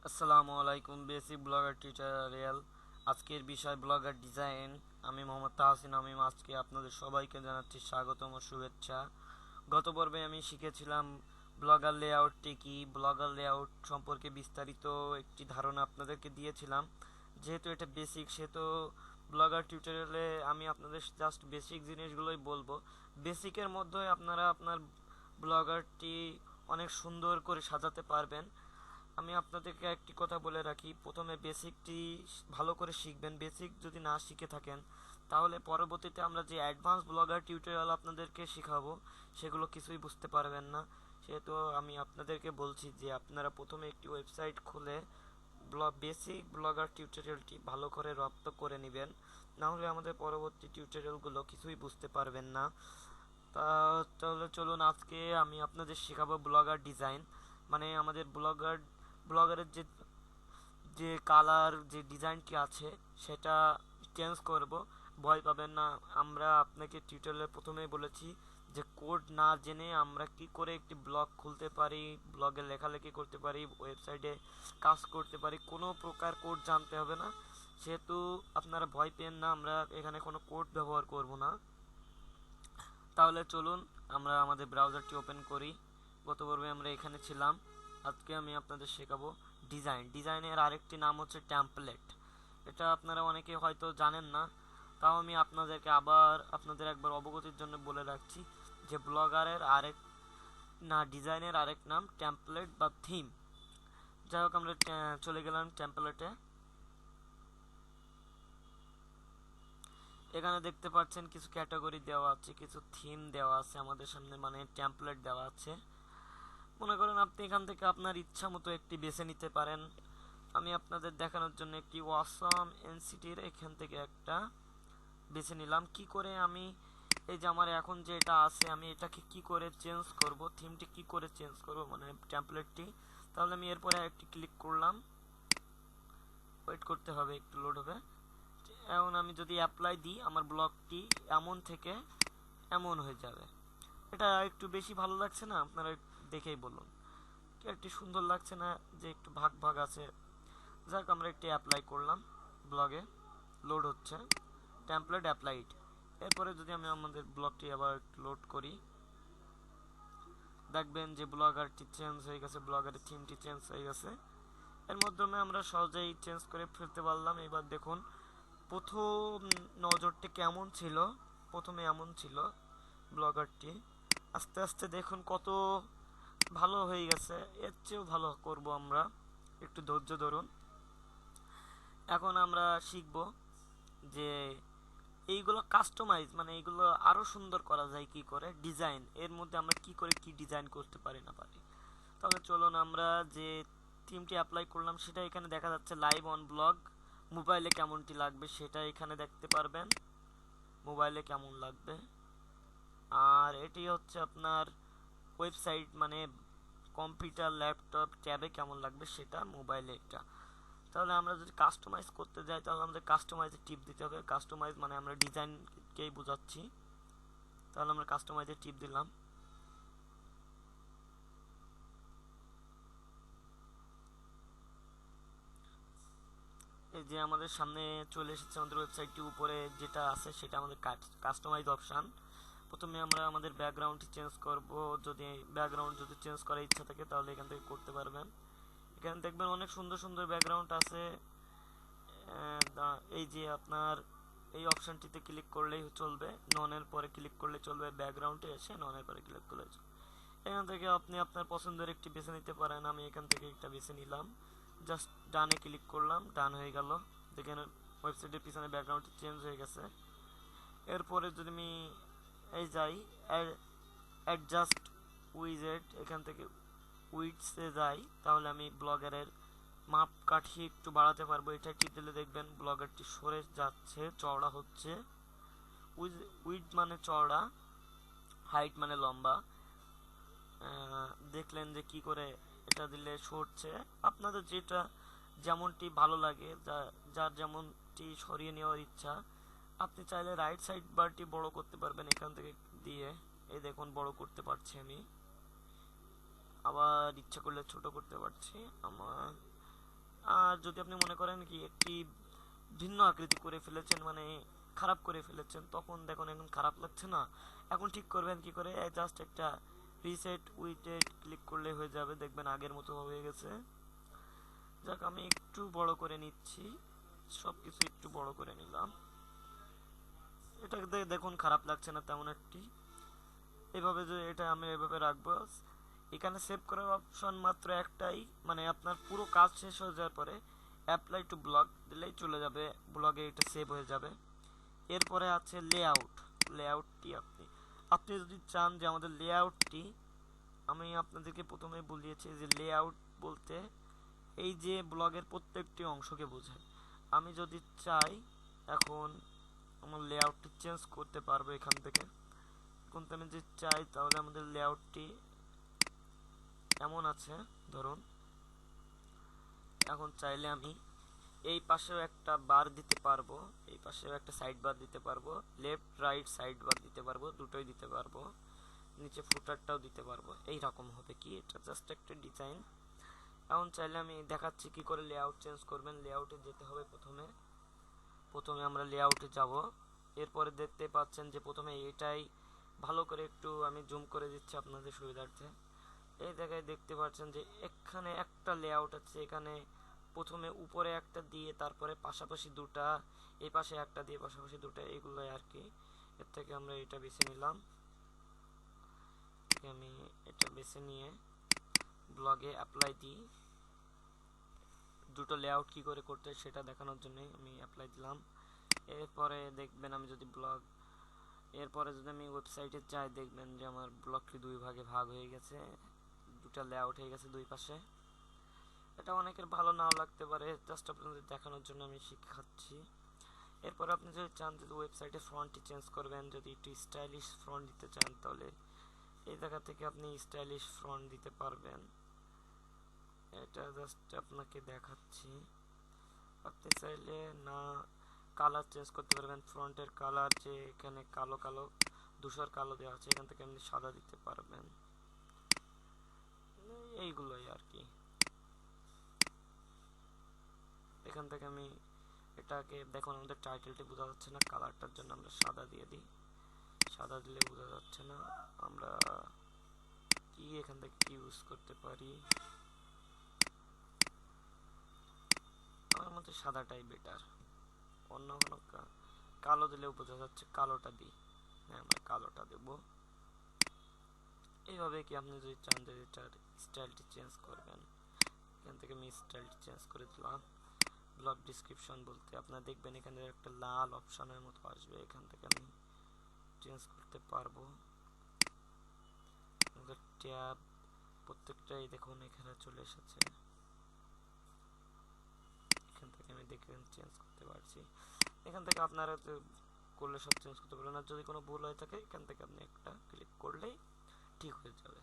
আসসালামু আলাইকুম। Basic blogger tutorial. আজকের বিষয় ব্লগার ডিজাইন। আমি মোহাম্মদ তাহসিন আমিম। আজকে আপনাদের সবাইকে জানাচ্ছি স্বাগতম ও শুভেচ্ছা। গত পর্বে আমি শিখেছিলাম ব্লগার লেআউটটি কি। ব্লগার লেআউট সম্পর্কে বিস্তারিত একটি ধারণা আপনাদেরকে দিয়েছিলাম। যেহেতু এটা বেসিক, সেহেতু ব্লগার টিউটোরিয়ালে আমি আপনাদের জাস্ট বেসিক জিনিসগুলোই বলবো। বেসিকের মধ্যে আপনারা আপনার ব্লগারটি অনেক সুন্দর করে সাজাতে পারবেন। আমি আপনাদেরকে একটি কথা বলে রাখি, প্রথমে বেসিকটি ভালো করে শিখবেন। বেসিক যদি না শিখে থাকেন তাহলে পরবর্তীতে আমরা যে অ্যাডভান্স ব্লগার টিউটোরিয়াল আপনাদেরকে শেখাবো সেগুলো কিছুই বুঝতে পারবেন না। সেহেতু আমি আপনাদেরকে বলছি যে আপনারা প্রথমে একটি ওয়েবসাইট খুলে বেসিক ব্লগার টিউটোরিয়ালটি ভালো করে রপ্ত করে নেবেন, না হলে আমাদের পরবর্তী টিউটোরিয়ালগুলো কিছুই বুঝতে পারবেন না। তাহলে চলুন, আজকে আমি আপনাদের শেখাবো ব্লগার ডিজাইন। মানে আমাদের ব্লগারের যে যে কালার, যে ডিজাইনটি আছে সেটা চেঞ্জ করব। ভয় পাবেন না। আমরা আপনাকে টিউটোরিয়ালে প্রথমেই বলেছি যে কোড না জেনে আমরা কি করে একটি ব্লগ খুলতে পারি, ব্লগে লেখালেখি করতে পারি, ওয়েবসাইটে কাজ করতে পারি। কোনো প্রকার কোড জানতে হবে না। সেহেতু আপনারা ভয় পেন না, আমরা এখানে কোনো কোড ব্যবহার করব না। তাহলে চলুন আমরা আমাদের ব্রাউজারটি ওপেন করি। গত পর্বে আমরা এখানে ছিলাম। আজকে আমি আপনাদের শেখাবো ডিজাইন। ডিজাইনের আরেকটি নাম হচ্ছে টেমপ্লেট। এটা আপনারা অনেকে হয়তো জানেন না, তাও আমি আপনাদের একবার অবগতির জন্য বলে রাখছি যে ডিজাইনের আরেক নাম টেমপ্লেট বা থিম। যাই হোক, আমরা চলে গেলাম টেমপ্লেটে। এখানে দেখতে পাচ্ছেন কিছু ক্যাটাগরি দেওয়া আছে, কিছু থিম দেওয়া আছে আমাদের সামনে, মানে টেমপ্লেট দেওয়া আছে। মনে করেন আপনি এখান থেকে আপনার ইচ্ছা মতো একটি বেছে নিতে পারেন। আমি আপনাদের দেখানোর জন্য একটি ওয়াসাম এনসিটির এখান থেকে একটা বেছে নিলাম। কি করে আমি এই যে আমার এখন যেটা আছে আমি এটাকে কি করে চেঞ্জ করব, থিমটি কি করে চেঞ্জ করব, মানে টেমপ্লেটটি। তাহলে আমি এরপরে একটি ক্লিক করলাম। ওয়েট করতে হবে, একটু লোড হবে। এখন আমি যদি অ্যাপ্লাই দিই আমার ব্লগটি এমন থেকে এমন হয়ে যাবে। এটা একটু বেশি ভালো লাগছে না? আপনারা দেখেই বলুন কি একটু সুন্দর লাগছে না, যে একটু ভাগ ভাগ আছে। যাক, আমরা একটি অ্যাপ্লাই করলাম, ব্লগে লোড হচ্ছে টেমপ্লেট অ্যাপ্লাইড। এরপরে যদি আমি আমাদের ব্লগটি আবার একটু লোড করি, দেখবেন যে ব্লগারটি চেঞ্জ হয়ে গেছে, ব্লগারের থিমটি চেঞ্জ হয়ে গেছে। এর মাধ্যমে আমরা সহজেই চেঞ্জ করে ফেলতে পারলাম। এবার দেখুন প্রথম নজরটি কেমন ছিল। প্রথমে এমন ছিল ব্লগারটি, আস্তে আস্তে দেখুন কত ভালো হয়ে গেছে। এর চেয়েও ভালো করব আমরা, একটু ধৈর্য ধরুন। এখন আমরা শিখব যে এইগুলো কাস্টমাইজ, মানে এইগুলো আরো সুন্দর করা যায় কি করে, ডিজাইন এর মধ্যে আমরা কি করে কি ডিজাইন করতে পারি না পারি। তাহলে চলুন, আমরা যে থিমটি অ্যাপ্লাই করলাম সেটা এখানে দেখা যাচ্ছে লাইভ অন ব্লগ। মোবাইলে কেমনটি লাগবে সেটা এখানে দেখতে পারবেন, মোবাইলে কেমন লাগবে। আর এটি হচ্ছে আপনার ওয়েবসাইট, মানে কম্পিউটার, ল্যাপটপ, ট্যাবে কেমন লাগবে সেটা মোবাইলে এটা। তাহলে আমরা যদি কাস্টমাইজ করতে যাই তাহলে আমাদের কাস্টমাইজে টিপ দিতে হবে। কাস্টমাইজ মানে আমরা ডিজাইনকেই বোঝাচ্ছি। তাহলে আমরা কাস্টমাইজে টিপ দিলাম। এই যে আমাদের সামনে চলে এসেছে আমাদের ওয়েবসাইটটি। উপরে যেটা আছে সেটা আমাদের কাস্টমাইজ অপশান। প্রথমে আমরা আমাদের ব্যাকগ্রাউন্ডটি চেঞ্জ করব। যদি চেঞ্জ করার ইচ্ছা থাকে তাহলে এখান থেকে করতে পারবেন। এখানে দেখবেন অনেক সুন্দর সুন্দর ব্যাকগ্রাউন্ড আছে। এই যে আপনার এই অপশনটিতে ক্লিক করলেই চলবে, ননের পরে ক্লিক করলে চলবে, ব্যাকগ্রাউন্ডে এসে ননের পরে ক্লিক করলে চলবে। এখান থেকে আপনি আপনার পছন্দের একটি বেছে নিতে পারেন। আমি এখান থেকে একটা বেছে নিলাম, জাস্ট ডানে ক্লিক করলাম, ডান হয়ে গেল। দেখেন ওয়েবসাইটের পিছনে ব্যাকগ্রাউন্ডটি চেঞ্জ হয়ে গেছে। এরপরে যদি আমি এই যাই অ্যাডজাস্ট উইজেট, এখান থেকে উইডসে যাই, তাহলে আমি ব্লগারের মাপ কাঠি একটু বাড়াতে পারবো। এটা টিপ দিলে দেখবেন ব্লগারটি সরে যাচ্ছে, চওড়া হচ্ছে। উইড মানে চওড়া, হাইট মানে লম্বা। দেখলেন যে কি করে এটা দিলে সরছে। আপনাদের যেটা যেমনটি ভালো লাগে, যার যেমনটি সরিয়ে নেওয়ার ইচ্ছা, আপনি চাইলে রাইট সাইড বারটি বড় করতে পারবেন এখান থেকে দিয়ে। এই দেখুন বড় করতে পারছি আমি, আবার ইচ্ছা করলে ছোট করতে পারছি। আমার আর যদি আপনি মনে করেন কি একটি ভিন্ন আকৃতি করে ফেলেছেন, মানে খারাপ করে ফেলেছেন, তখন দেখুন এখন খারাপ লাগছে না। এখন ঠিক করবেন কি করে, জাস্ট একটা রিসেট উইডেট ক্লিক করলে হয়ে যাবে, দেখবেন আগের মতো হয়ে গেছে। যাক, আমি একটু বড় করে নিচ্ছি, সবকিছু একটু বড় করে নিলাম। এটা দেখুন খারাপ লাগছে না তেমন একটি। এভাবে যে এটা আমি এভাবে রাখবো। এখানে সেভ করার অপশন মাত্র একটাই, মানে আপনার পুরো কাজ শেষ হয়ে যাওয়ার পরে অ্যাপ্লাই টু ব্লগ দিলেই চলে যাবে, ব্লগে এটা সেভ হয়ে যাবে। এরপরে আছে লেআউট। লেআউটটি আপনি আপনি যদি চান যে আমাদের লেআউটটি, আমি আপনাদেরকে প্রথমে বলিয়েছি যে লেআউট বলতে এই যে ব্লগের প্রত্যেকটি অংশকে বোঝায়। আমি যদি চাই এখন আমার লেআউটটি চেঞ্জ করতে পারবো এখান থেকে। এখন আমি যদি চাই তাহলে আমাদের লেআউটটি এমন আছে, ধরুন এখন চাইলে আমি এই পাশেও একটা বার দিতে পারবো, এই পাশেও একটা সাইড বার দিতে পারবো, লেফট রাইট সাইড বার দিতে পারবো, দুটোই দিতে পারবো, নিচে ফুটারটাও দিতে পারবো। এই রকম হবে কি, এটা জাস্ট একটা ডিজাইন। এখন চাইলে আমি দেখাচ্ছি কি করে লেআউট চেঞ্জ করবেন। লেআউটে যেতে হবে, প্রথমে আমরা লেআউটে যাব। এরপরে দেখতে পাচ্ছেন যে প্রথমে এটাই ভালো করে একটু আমি জুম করে দিচ্ছি আপনাদের সুবিধার্থে। এই জায়গায় দেখতে পাচ্ছেন যে এখানে একটা লেআউট আছে, এখানে প্রথমে উপরে একটা দিয়ে তারপরে পাশাপাশি দুটা, এই পাশে একটা দিয়ে পাশাপাশি দুটা, এগুলোই আর কি। এর থেকে আমরা এটা বেছে নিলাম, আমি এটা বেছে নিয়ে ব্লগে অ্যাপ্লাই দিই। দুটো লেআউট কি করে করতে সেটা দেখানোর জন্য আমি অ্যাপ্লাই দিলাম। এরপরে দেখবেন আমি যদি এরপরে যদি আমি ওয়েবসাইটে যাই, দেখবেন যে আমার ব্লগটি দুই ভাগে ভাগ হয়ে গেছে, দুটো লেআউট হয়ে গেছে দুই পাশে। এটা অনেকের ভালো নাও লাগতে পারে, জাস্ট আপনাদের দেখানোর জন্য আমি শিখাচ্ছি। এরপর আপনি যদি চান যে ওয়েবসাইটে ফন্টটি চেঞ্জ করবেন, যদি একটু স্টাইলিশ ফন্ট দিতে চান তাহলে এই জায়গা থেকে আপনি স্টাইলিশ ফন্ট দিতে পারবেন। এটা জাস্ট আপনাকে দেখাচ্ছি। আপনি চাইলে না কালার চেঞ্জ করতে পারবেন, ফ্রন্টের কালার যে এখানে কালো কালো ধূসর কালো দেওয়া আছে, এখান থেকে আপনি সাদা দিতে পারবেন। এইগুলোই আর কি। এখান থেকে আমি এটাকে দেখুন, আমাদের টাইটেলটি বোঝা যাচ্ছে না, কালারটার জন্য আমরা সাদা দিয়ে দিই। সাদা দিলে বোঝা যাচ্ছে না, আমরা কি এখান থেকে কি ইউজ করতে পারি। আমার মতে সাদাটাই বেটার, অন্য কোনো কালো দিলেও বোঝা যাচ্ছে, কালোটা দিই। হ্যাঁ, আমরা কালোটা দেব। এইভাবে কি আপনি যদি চান যে এটার স্টাইলটি চেঞ্জ করবেন, এখান থেকে আমি স্টাইলটি চেঞ্জ করে দিলাম। ব্লগ ডিসক্রিপশন বলতে আপনারা দেখবেন এখানে একটা লাল অপশনের মতো আসবে, এখান থেকে আমি চেঞ্জ করতে পারবো। ট্যাব প্রত্যেকটাই দেখুন এখানে চলে এসেছে, এখান থেকে আমি দেখবেন চেঞ্জ করতে পারছি। এখান থেকে আপনারা করলে সব চেঞ্জ করতে পারবেন, আর যদি কোনো ভুল হয়ে থাকে এখান থেকে আপনি একটা ক্লিক করলেই ঠিক হয়ে যাবে।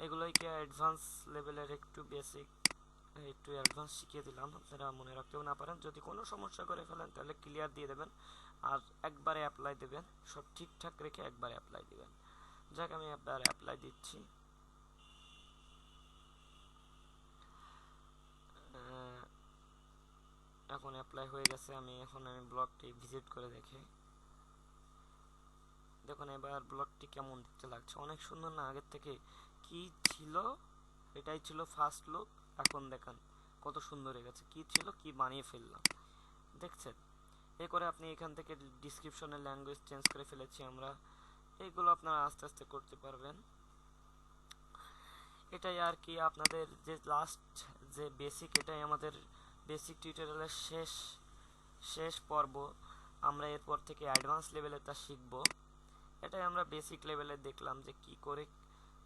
এগুলোই কি অ্যাডভান্স লেভেলের, একটু বেসিক একটু অ্যাডভান্স শিখিয়ে দিলাম, আপনারা মনে রাখতেও না পারেন। যদি কোনো সমস্যা করে ফেলেন তাহলে ক্লিয়ার দিয়ে দেবেন, আর একবারে অ্যাপ্লাই দেবেন, সব ঠিকঠাক রেখে একবারে অ্যাপ্লাই দেবেন। যাক, আমি একবারে অ্যাপ্লাই দিচ্ছি। এখন অ্যাপ্লাই হয়ে গেছে, আমি ব্লগটি ভিজিট করে দেখুন এবার ব্লগটি কেমন দেখতে লাগছে, অনেক সুন্দর না? আগের থেকে কি ছিল, এটাই ছিল ফার্স্ট লুক, এখন দেখেন কত সুন্দর হয়ে গেছে। কি ছিল কি বানিয়ে ফেললাম, দেখছেন? এ করে আপনি এখান থেকে ডিসক্রিপশনের ল্যাঙ্গুয়েজ চেঞ্জ করে ফেলেছি আমরা, এইগুলো আপনারা আস্তে আস্তে করতে পারবেন। এটাই আর কি আপনাদের যে লাস্ট যে বেসিক, এটাই আমাদের বেসিক টিউটোরিয়ালের শেষ পর্ব। আমরা এরপর থেকে অ্যাডভান্স লেভেলে তা শিখব। এটাই আমরা বেসিক লেভেলে দেখলাম যে কি করে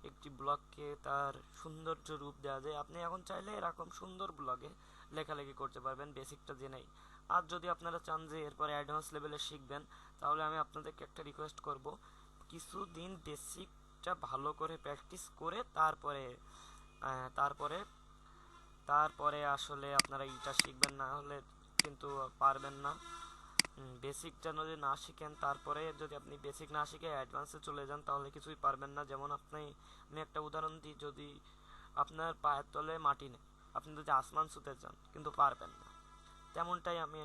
একটি ব্লগকে তার সৌন্দর্য রূপ দেওয়া যায়। আপনি এখন চাইলে এরকম সুন্দর ব্লগে লেখালেখি করতে পারবেন বেসিকটা জেনেই। আর যদি আপনারা চান যে এরপরে অ্যাডভান্স লেভেলে শিখবেন, তাহলে আমি আপনাদেরকে একটা রিকোয়েস্ট করব, কিছুদিন বেসিকটা ভালো করে প্র্যাকটিস করে তারপরে তারপরে আসলে আপনারা এটা শিখবেন, না হলে কিন্তু পারবেন না। বেসিকটা যদি না শিখেন, তারপরে যদি আপনি বেসিক না শিখে অ্যাডভান্সে চলে যান, তাহলে কিছুই পারবেন না। যেমন আমি একটা উদাহরণ দিই, যদি আপনার পায়ের তলে মাটি নেই, আপনি যদি আসমান ছুঁতে চান কিন্তু পারবেন না। তেমনটাই আমি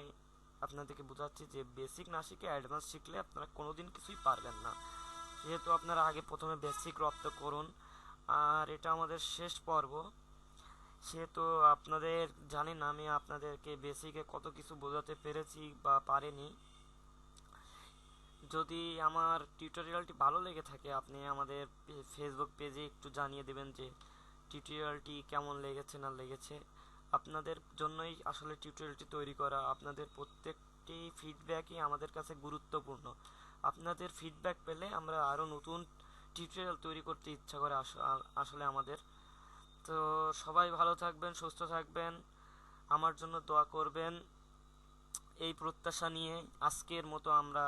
আপনাদেরকে বোঝাচ্ছি যে বেসিক না শিখে অ্যাডভান্স শিখলে আপনারা কোনোদিন কিছুই পারবেন না। যেহেতু আপনারা আগে প্রথমে বেসিক রপ্ত করুন, আর এটা আমাদের শেষ পর্ব, সেহেতু আপনাদের জানি না আমি আপনাদেরকে বেসিকে কত কিছু বোঝাতে পেরেছি বা পারিনি। যদি আমার টিউটোরিয়ালটি ভালো লেগে থাকে আপনি আমাদের ফেসবুক পেজে একটু জানিয়ে দেবেন যে টিউটোরিয়ালটি কেমন লেগেছে না লেগেছে। আপনাদের জন্যই আসলে টিউটোরিয়ালটি তৈরি করা। আপনাদের প্রত্যেকটি ফিডব্যাকই আমাদের কাছে গুরুত্বপূর্ণ। আপনাদের ফিডব্যাক পেলে আমরা আরও নতুন টিউটোরিয়াল তৈরি করতে ইচ্ছা করে আসলে আমাদের। তো সবাই ভালো থাকবেন, সুস্থ থাকবেন, আমার জন্য দোয়া করবেন, এই প্রত্যাশা নিয়ে আজকের মতো আমরা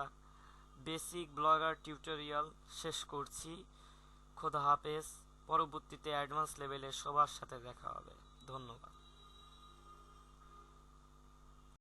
বেসিক ব্লগার টিউটোরিয়াল শেষ করছি। খোদা হাফেজ। পরবর্তীতে অ্যাডভান্স লেভেলে সবার সাথে দেখা হবে।